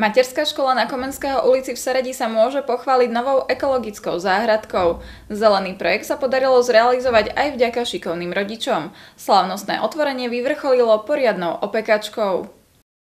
Materská škola na Komenského ulici v Seredi sa môže pochváliť novou ekologickou záhradkou. Zelený projekt sa podarilo zrealizovať aj vďaka šikovným rodičom. Slávnostné otvorenie vyvrcholilo poriadnou opekačkou.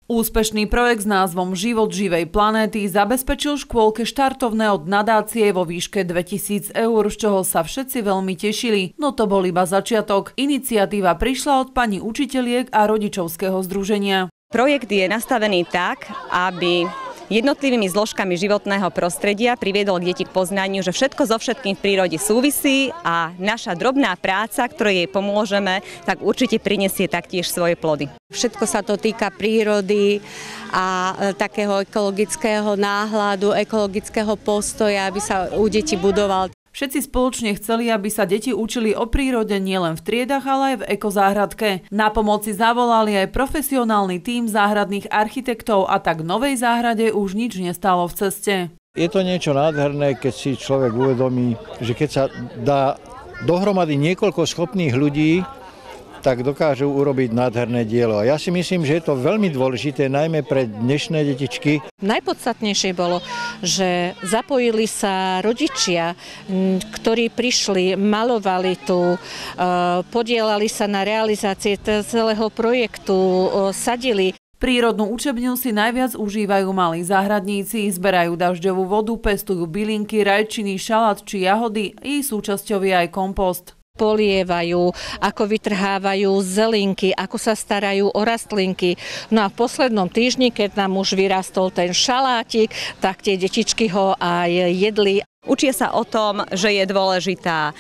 Úspešný projekt s názvom Život živej planéty zabezpečil škôlke štartovné od nadácie vo výške 2000 eur, z čoho sa všetci veľmi tešili. No to bol iba začiatok. Iniciatíva prišla od pani učiteľiek a rodičovského združenia. Projekt je nastavený tak, aby jednotlivými zložkami životného prostredia priviedol deti k poznaniu, že všetko so všetkým v prírode súvisí a naša drobná práca, ktorej jej pomôžeme, tak určite prinesie taktiež svoje plody. Všetko sa to týka prírody a takého ekologického náhľadu, ekologického postoja, aby sa u detí budoval. Všetci spoločne chceli, aby sa deti učili o prírode nielen v triedach, ale aj v ekozáhradke. Na pomoci zavolali aj profesionálny tím záhradných architektov a tak novej záhrade už nič nestalo v ceste. Je to niečo nádherné, keď si človek uvedomí, že keď sa dá dohromady niekoľko schopných ľudí, tak dokážu urobiť nádherné dielo. A ja si myslím, že je to veľmi dôležité, najmä pre dnešné detičky. Najpodstatnejšie bolo, že zapojili sa rodičia, ktorí prišli, malovali tu, podielali sa na realizácii celého projektu, sadili. Prírodnú učebňu si najviac užívajú malí záhradníci, zberajú dažďovú vodu, pestujú bylinky, rajčiny, šalát či jahody, jej súčasťou je aj kompost. Polievajú, ako vytrhávajú zelinky, ako sa starajú o rastlinky. No a v poslednom týždni, keď nám už vyrastol ten šalátik, tak tie detičky ho aj jedli. Učia sa o tom, že je dôležitá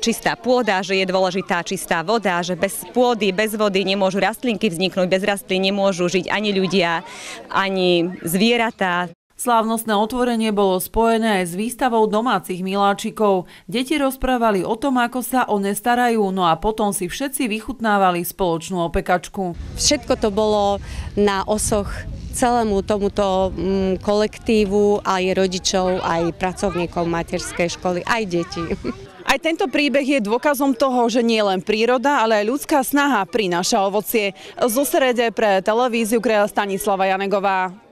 čistá pôda, že je dôležitá čistá voda, že bez pôdy, bez vody nemôžu rastlinky vzniknúť, bez rastlín nemôžu žiť ani ľudia, ani zvieratá. Slávnostné otvorenie bolo spojené aj s výstavou domácich miláčikov. Deti rozprávali o tom, ako sa o ne starajú, no a potom si všetci vychutnávali spoločnú opekačku. Všetko to bolo na osoch celému tomuto kolektívu, aj rodičov, aj pracovníkov materskej školy, aj detí. Aj tento príbeh je dôkazom toho, že nie len príroda, ale aj ľudská snaha prináša ovocie. Zo Serede pre televíziu Stanislava Janegová.